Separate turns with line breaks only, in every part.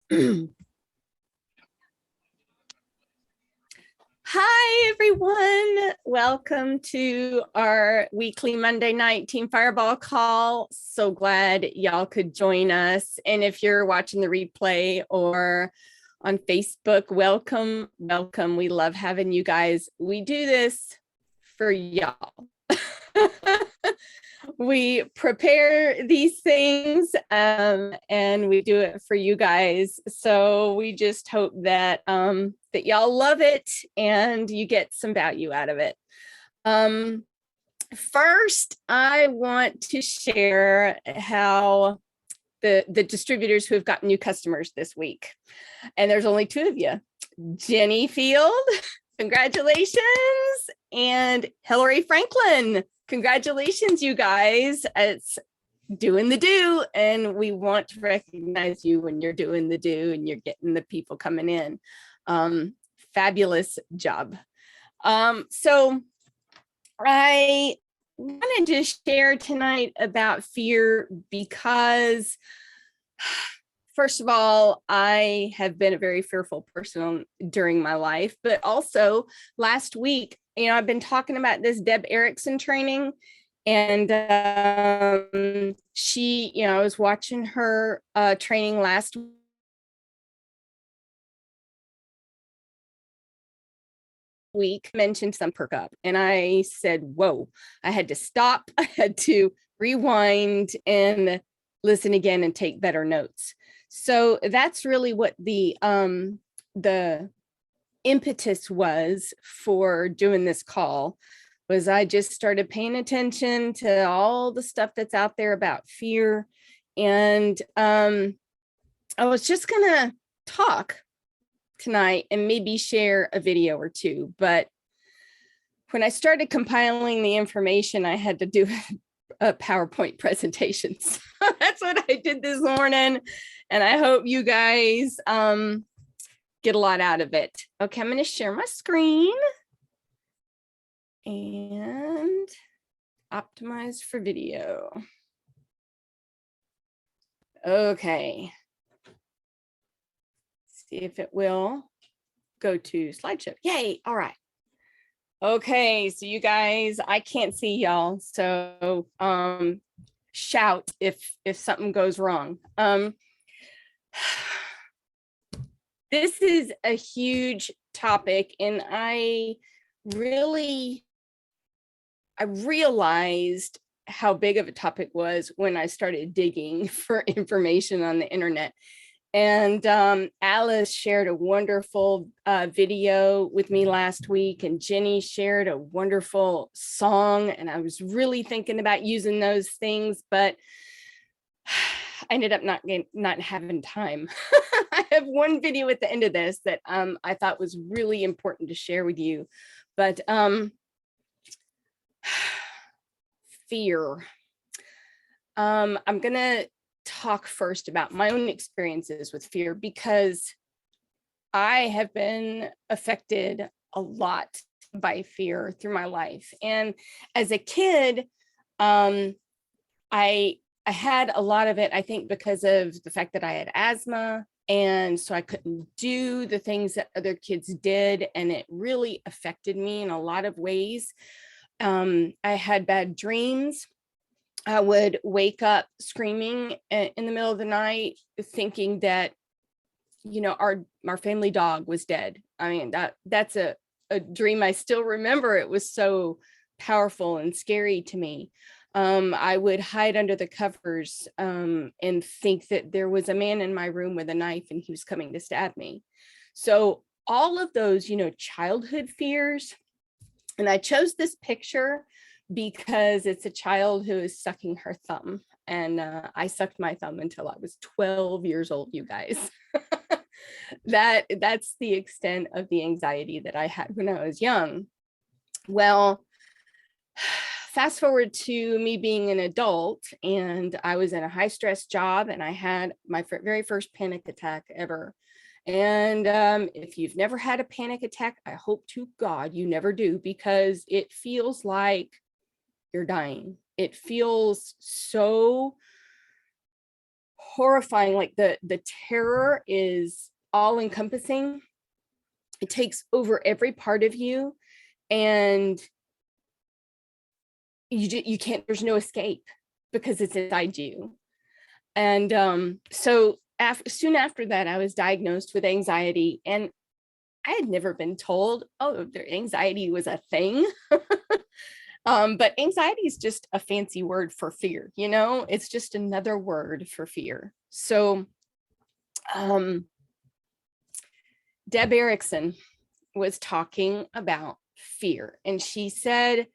Hi, everyone. Welcome to our weekly Monday night Team Fireball call. So glad y'all could join us. And if you're watching the replay or on Facebook, welcome, welcome. We love having you guys. We do this for y'all. We prepare these things and we do it for you guys. So we just hope that that y'all love it and you get some value out of it. First, I want to share how the distributors who have gotten new customers this week. And there's only two of you. Jenny Field, congratulations, and Hillary Franklin. Congratulations, you guys. It's doing the do, and we want to recognize you when you're doing the do and you're getting the people coming in. Fabulous job. So I wanted to share tonight about fear because, first of all, I have been a very fearful person during my life, but also last week, I've been talking about this Deb Erickson training, and she, I was watching her training last week, mentioned some perk up, and I said, whoa, I had to stop. I had to rewind and listen again and take better notes. So that's really what the impetus was for doing this call. Was I just started paying attention to all the stuff that's out there about fear, and I was just gonna talk tonight and maybe share a video or two, but when I started compiling the information, I had to do a PowerPoint presentation. So that's what I did this morning, and I hope you guys get a lot out of it. Okay, I'm going to share my screen and optimize for video. Okay. See if it will go to slideshow. Yay. All right. Okay, so you guys, I can't see y'all, so shout if something goes wrong. This is a huge topic, and I realized how big of a topic was when I started digging for information on the internet. And Alice shared a wonderful video with me last week, and Jenny shared a wonderful song, and I was really thinking about using those things, but I ended up not having time. I have one video at the end of this that I thought was really important to share with you, but fear. I'm gonna talk first about my own experiences with fear, because I have been affected a lot by fear through my life. And as a kid, I had a lot of it, I think, because of the fact that I had asthma. And so I couldn't do the things that other kids did. And it really affected me in a lot of ways. I had bad dreams. I would wake up screaming in the middle of the night, thinking that, our family dog was dead. I mean, that's a dream I still remember. It was so powerful and scary to me. I would hide under the covers and think that there was a man in my room with a knife and he was coming to stab me. So all of those, childhood fears. And I chose this picture because it's a child who is sucking her thumb. And I sucked my thumb until I was 12 years old, you guys. That's the extent of the anxiety that I had when I was young. Well, fast forward to me being an adult, and I was in a high stress job, and I had my very first panic attack ever. And if you've never had a panic attack, I hope to God you never do, because it feels like you're dying. It feels so horrifying. Like the terror is all encompassing. It takes over every part of you, and you can't, there's no escape because it's inside you. And so soon after that, I was diagnosed with anxiety, and I had never been told, oh, anxiety was a thing. But anxiety is just a fancy word for fear, it's just another word for fear. So Deb Erickson was talking about fear, and she said,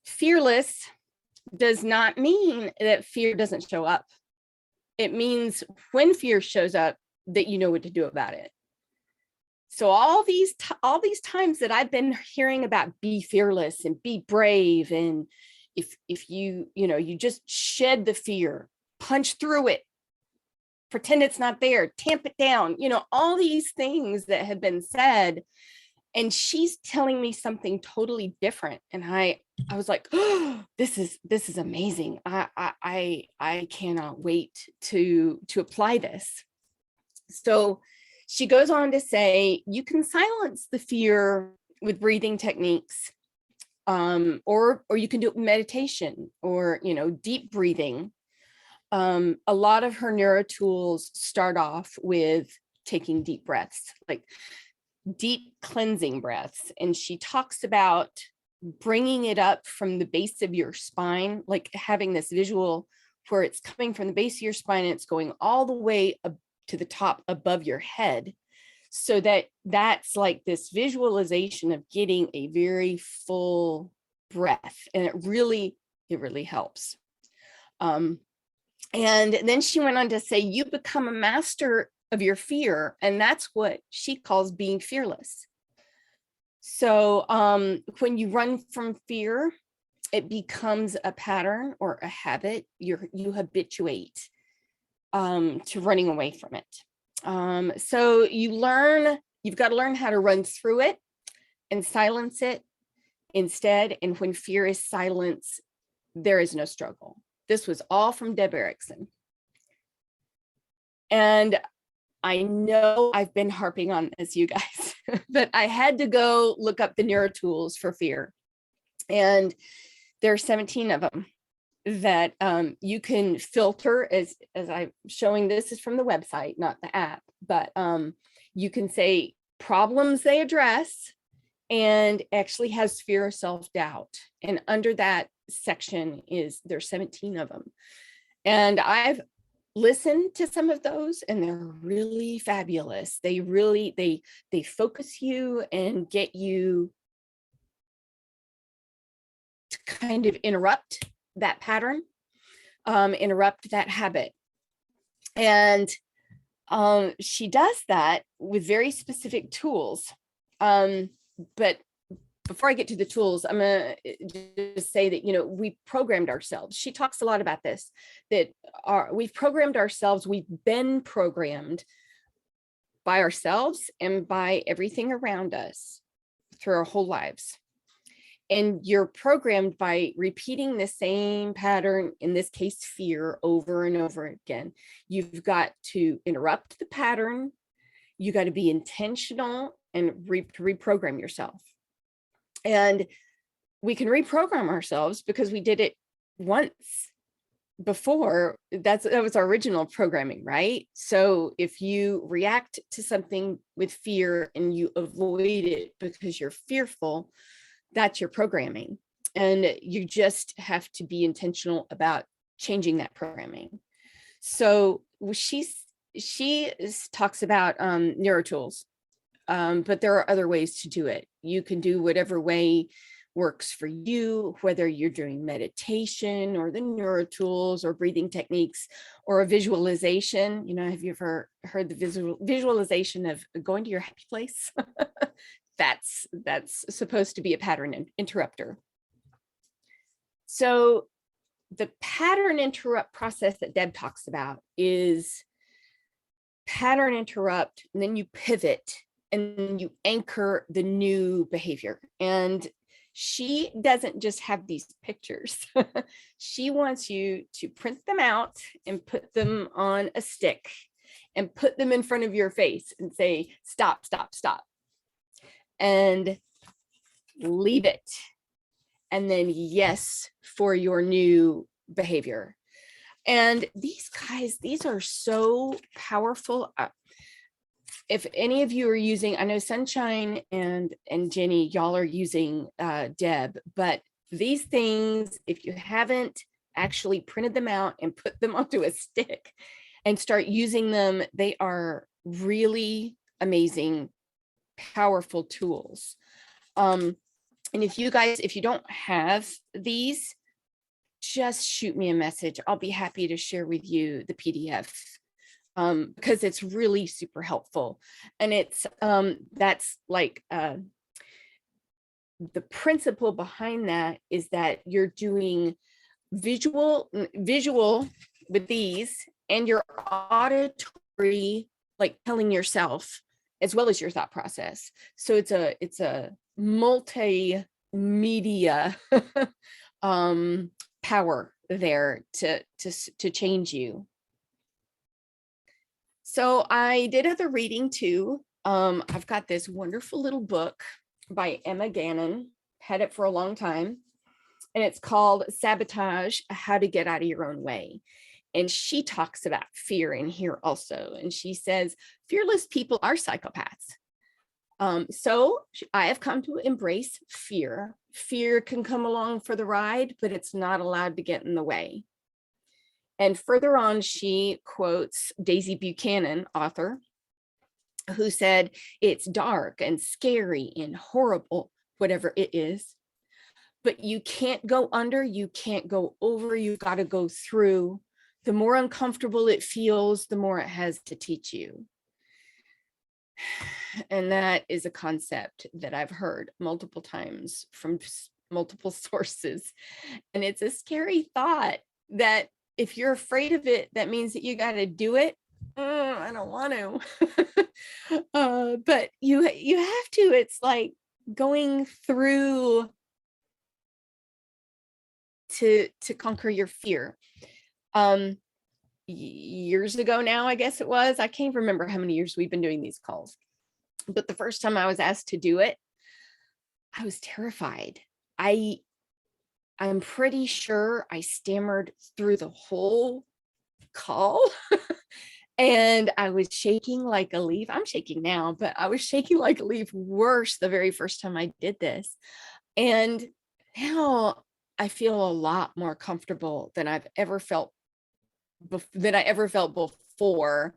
fearless does not mean that fear doesn't show up. It means when fear shows up, that you know what to do about it. So all these times that I've been hearing about be fearless and be brave, and if you just shed the fear, punch through it, pretend it's not there, tamp it down, all these things that have been said, and she's telling me something totally different. And I was like, oh, this is amazing. I cannot wait to apply this. So she goes on to say, you can silence the fear with breathing techniques, or you can do it with meditation, or deep breathing. A lot of her neuro tools start off with taking deep breaths, like deep cleansing breaths. And she talks about bringing it up from the base of your spine, like having this visual where it's coming from the base of your spine and it's going all the way up to the top above your head, so that's like this visualization of getting a very full breath, and it really helps. And then she went on to say, you become a master of your fear, and that's what she calls being fearless. So when you run from fear, it becomes a pattern or a habit. You habituate to running away from it. So you've got to learn how to run through it and silence it instead. And when fear is silenced, there is no struggle. This was all from Deb Erickson. And I know I've been harping on this, you guys, but I had to go look up the neuro tools for fear. And there are 17 of them that you can filter, as I'm showing. This is from the website, not the app, but you can say problems they address, and actually has fear of self-doubt. And under that section there's 17 of them. And I've listened to some of those, and they're really fabulous. They really, they focus you and get you to kind of interrupt that pattern, interrupt that habit. And she does that with very specific tools. But before I get to the tools, I'm going to just say that, we programmed ourselves. She talks a lot about this, that we've programmed ourselves. We've been programmed by ourselves and by everything around us through our whole lives. And you're programmed by repeating the same pattern, in this case, fear, over and over again. You've got to interrupt the pattern. You got to be intentional and reprogram yourself. And we can reprogram ourselves because we did it once before. That was our original programming, right? So if you react to something with fear and you avoid it because you're fearful, that's your programming. And you just have to be intentional about changing that programming. So she talks about neuro tools, but there are other ways to do it. You can do whatever way works for you, whether you're doing meditation or the neuro tools or breathing techniques or a visualization. Have you ever heard the visualization of going to your happy place? That's supposed to be a pattern interrupter. So the pattern interrupt process that Deb talks about is pattern interrupt, and then you pivot, and then you anchor the new behavior. And She doesn't just have these pictures. She wants you to print them out and put them on a stick and put them in front of your face and say, stop, stop, stop, and leave it. And then yes, for your new behavior. And these guys, these are so powerful. If any of you are using, I know Sunshine and Jenny, y'all are using Deb, but these things, if you haven't actually printed them out and put them onto a stick and start using them, they are really amazing, powerful tools. And if you guys, if you don't have these, just shoot me a message. I'll be happy to share with you the PDF. Because it's really super helpful. And it's that's like the principle behind that is that you're doing visual with these, and your auditory, like telling yourself, as well as your thought process. So it's a multimedia power there to change you. So I did other reading too. I've got this wonderful little book by Emma Gannon, had it for a long time, and it's called Sabotage: How to Get Out of Your Own Way. And she talks about fear in here also. And she says, fearless people are psychopaths. So I have come to embrace fear. Fear can come along for the ride, but it's not allowed to get in the way. And further on, she quotes Daisy Buchanan, author, who said, it's dark and scary and horrible, whatever it is, but you can't go under, you can't go over, you've got to go through. The more uncomfortable it feels, the more it has to teach you. And that is a concept that I've heard multiple times from multiple sources. And it's a scary thought that if you're afraid of it, that means that you got to do it. I don't want to. But you have to. It's like going through to conquer your fear. Years ago now, I guess it was. I can't remember how many years we've been doing these calls. But the first time I was asked to do it, I was terrified. I'm pretty sure I stammered through the whole call and I was shaking like a leaf. I'm shaking now, but I was shaking like a leaf worse the very first time I did this. And now I feel a lot more comfortable than I ever felt before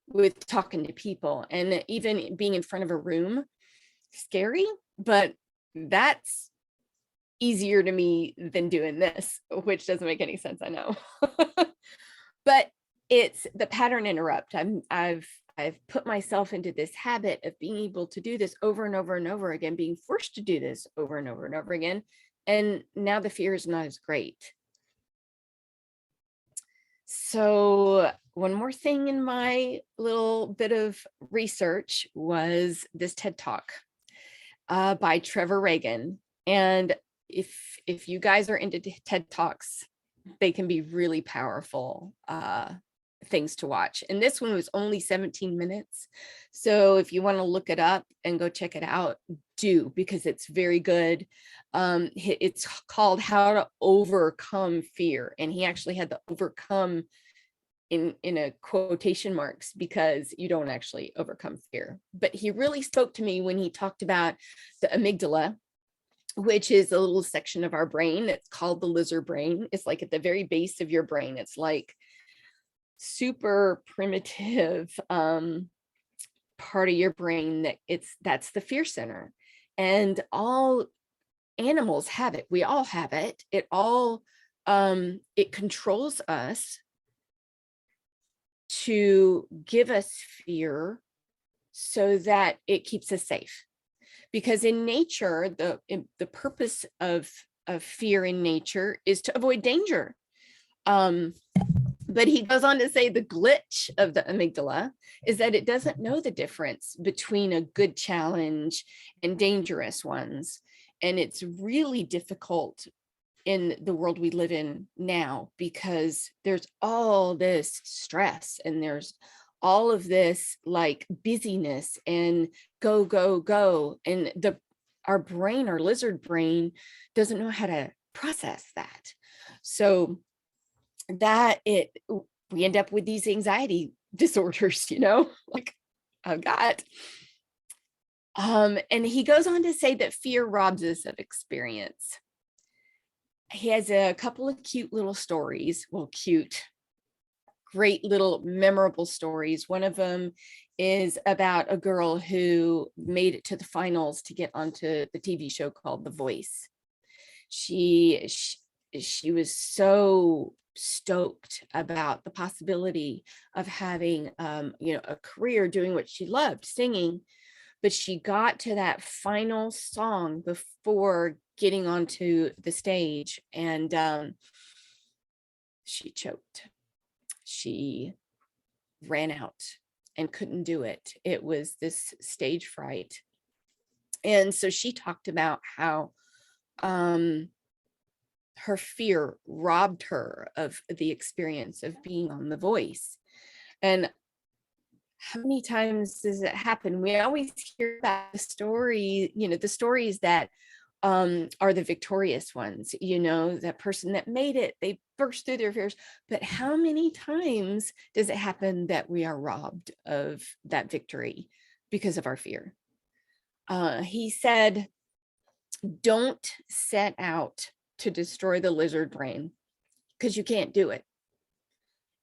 with talking to people, and even being in front of a room, scary, but that's easier to me than doing this, which doesn't make any sense, I know. But it's the pattern interrupt. I've put myself into this habit of being able to do this over and over and over again, being forced to do this over and over and over again. And now the fear is not as great. So one more thing in my little bit of research was this TED Talk by Trevor Reagan. And if you guys are into TED Talks, they can be really powerful things to watch. And this one was only 17 minutes. So if you want to look it up and go check it out, do, because it's very good. It's called How to Overcome Fear. And he actually had the overcome in a quotation marks, because you don't actually overcome fear. But he really spoke to me when he talked about the amygdala, which is a little section of our brain. It's called the lizard brain. It's like at the very base of your brain. It's like super primitive part of your brain that's the fear center. And all animals have it. We all have it. It controls us to give us fear so that it keeps us safe. Because in nature, the purpose of fear in nature is to avoid danger. But he goes on to say the glitch of the amygdala is that it doesn't know the difference between a good challenge and dangerous ones. And it's really difficult in the world we live in now, because there's all this stress and there's all of this like busyness and go, go, go. And our brain, our lizard brain, doesn't know how to process that. So we end up with these anxiety disorders, like I've got. And he goes on to say that fear robs us of experience. He has a couple of cute little stories. Well, cute, great little memorable stories. One of them is about a girl who made it to the finals to get onto the TV show called The Voice. She was so stoked about the possibility of having a career doing what she loved, singing. But she got to that final song before getting onto the stage, and she choked. She ran out and couldn't do it. It was this stage fright. And so she talked about how her fear robbed her of the experience of being on The Voice. And how many times does it happen? We always hear about the story, the stories that are the victorious ones, that person that made it, they burst through their fears. But how many times does it happen that we are robbed of that victory because of our fear? He said, don't set out to destroy the lizard brain, because you can't do it.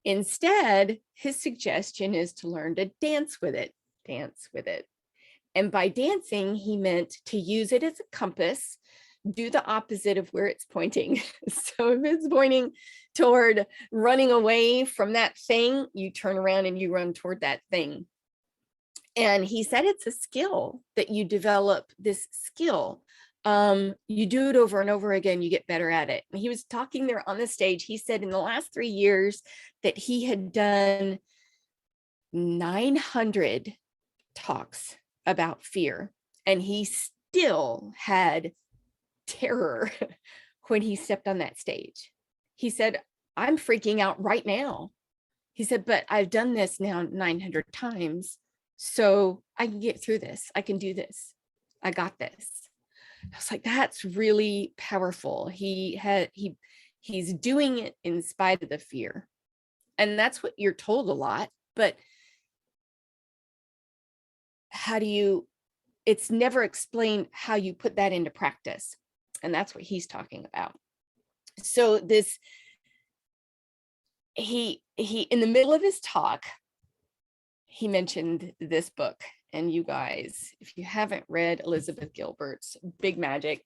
Instead, his suggestion is to learn to dance with it. And by dancing, he meant to use it as a compass, do the opposite of where it's pointing. So if it's pointing toward running away from that thing, you turn around and you run toward that thing. And he said it's a skill that you develop, this skill. You do it over and over again, you get better at it. And he was talking there on the stage. He said in the last 3 years that he had done 900 talks about fear, and he still had terror when he stepped on that stage. He said, I'm freaking out right now. He said, but I've done this now 900 times, so I can get through this. I can do this. I got this. I was like, that's really powerful. He's doing it in spite of the fear. And that's what you're told a lot, but it's never explained how you put that into practice. And that's what he's talking about. So he in the middle of his talk, he mentioned this book. And you guys, if you haven't read Elizabeth Gilbert's Big Magic,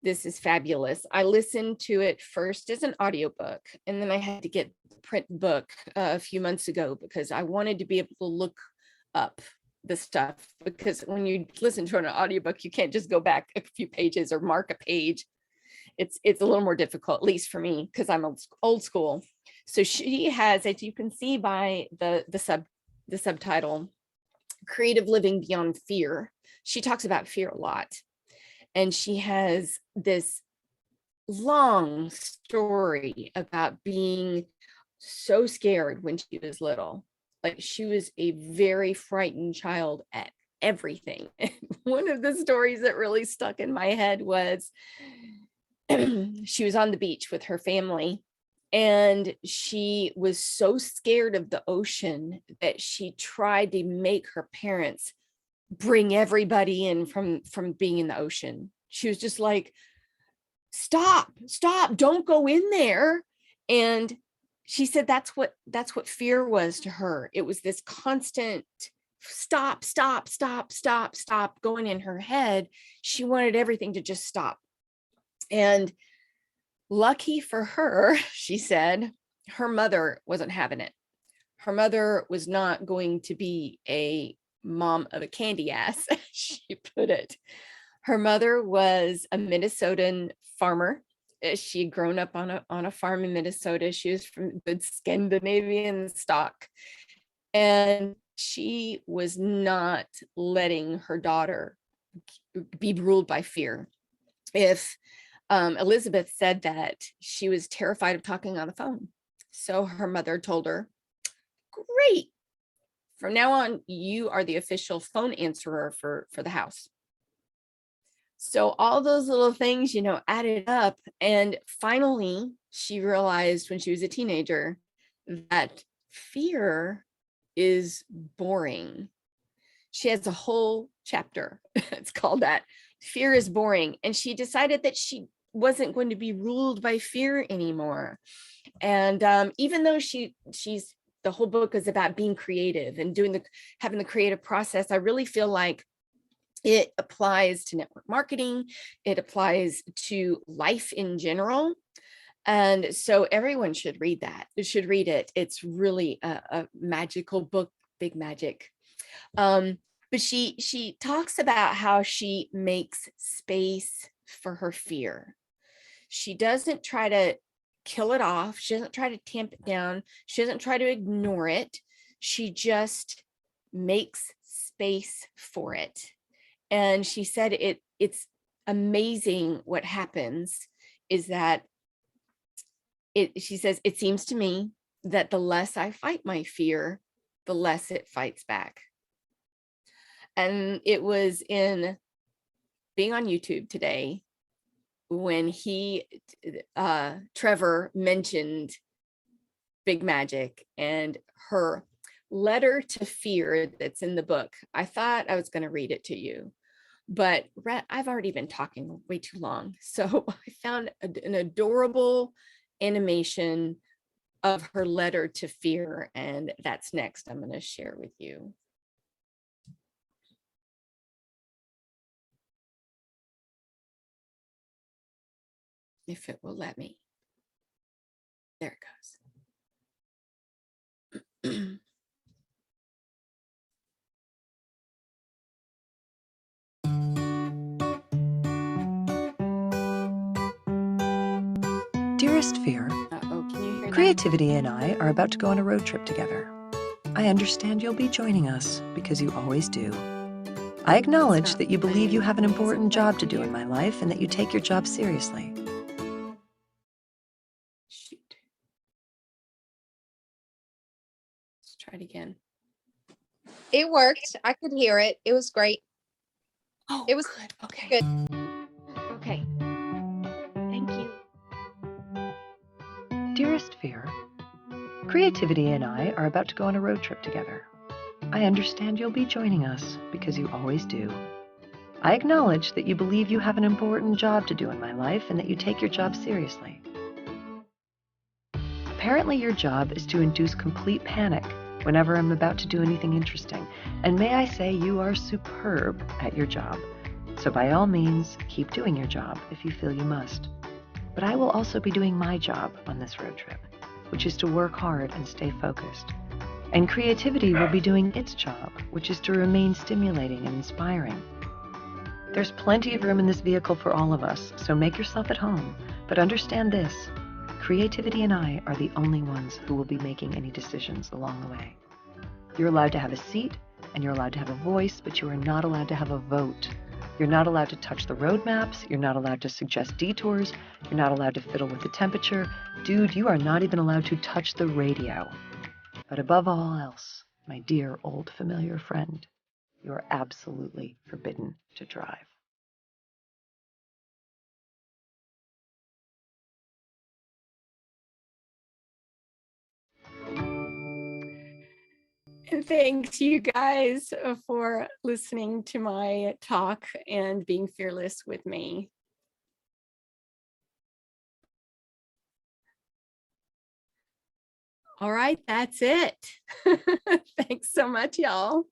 this is fabulous. I listened to it first as an audiobook, and then I had to get the print book a few months ago because I wanted to be able to look up the stuff, because when you listen to an audiobook, you can't just go back a few pages or mark a page. It's a little more difficult, at least for me, because I'm old school. So she has, as you can see by the subtitle, Creative Living Beyond Fear. She talks about fear a lot. And she has this long story about being so scared when she was little. Like, she was a very frightened child at everything. And one of the stories that really stuck in my head was she was on the beach with her family, and she was so scared of the ocean that she tried to make her parents bring everybody in from being in the ocean. She was just like, stop, don't go in there. And she said that's what fear was to her. It was this constant stop going in her head. She wanted everything to just stop. And lucky for her, she said, her mother wasn't having it. Her mother was not going to be a mom of a candy ass, she put it. Her mother was a Minnesotan farmer. She had grown up on a farm in Minnesota. She was from good Scandinavian stock. And she was not letting her daughter be ruled by fear. If Elizabeth said that she was terrified of talking on the phone. So her mother told her, great, from now on, you are the official phone answerer for the house. So all those little things, added up. And finally, she realized when she was a teenager that fear is boring. She has a whole chapter. It's called that. Fear is boring. And she decided that she wasn't going to be ruled by fear anymore. And even though she's the whole book is about being creative and having the creative process, I really feel like it applies to network marketing. It applies to life in general. And so everyone should read that. They should read it. It's really a magical book, big magic. But she talks about how she makes space for her fear. She doesn't try to kill it off. She doesn't try to tamp it down. She doesn't try to ignore it. She just makes space for it. And she said it's amazing what happens is that she says, it seems to me that the less I fight my fear, the less it fights back. And it was in being on YouTube today when Trevor mentioned big magic and her letter to fear that's in the book. I thought I was going to read it to you, but I've already been talking way too long. So I found an adorable animation of her letter to fear, and that's next. I'm going to share with you. If it will let me. There it goes.
Dearest Fear,
Uh-oh, can you hear
Creativity and I are about to go on a road trip together. I understand you'll be joining us because you always do. I acknowledge that you believe you have an important job to do in my life and that you take your job seriously.
Shoot. Let's try it again.
It worked. I could hear it. It was great.
Oh,
it was
good. Okay.
good.
Okay. Thank you.
Dearest Fear, Creativity and I are about to go on a road trip together. I understand you'll be joining us because you always do. I acknowledge that you believe you have an important job to do in my life and that you take your job seriously. Apparently your job is to induce complete panic whenever I'm about to do anything interesting, and may I say you are superb at your job. So by all means, keep doing your job if you feel you must. But I will also be doing my job on this road trip, which is to work hard and stay focused. And Creativity will be doing its job, which is to remain stimulating and inspiring. There's plenty of room in this vehicle for all of us, so make yourself at home. But understand this, Creativity and I are the only ones who will be making any decisions along the way. You're allowed to have a seat, and you're allowed to have a voice, but you are not allowed to have a vote. You're not allowed to touch the road maps, you're not allowed to suggest detours, you're not allowed to fiddle with the temperature. Dude, you are not even allowed to touch the radio. But above all else, my dear old familiar friend, you are absolutely forbidden to drive.
And thanks you guys for listening to my talk and being fearless with me. All right, that's it. Thanks so much, y'all.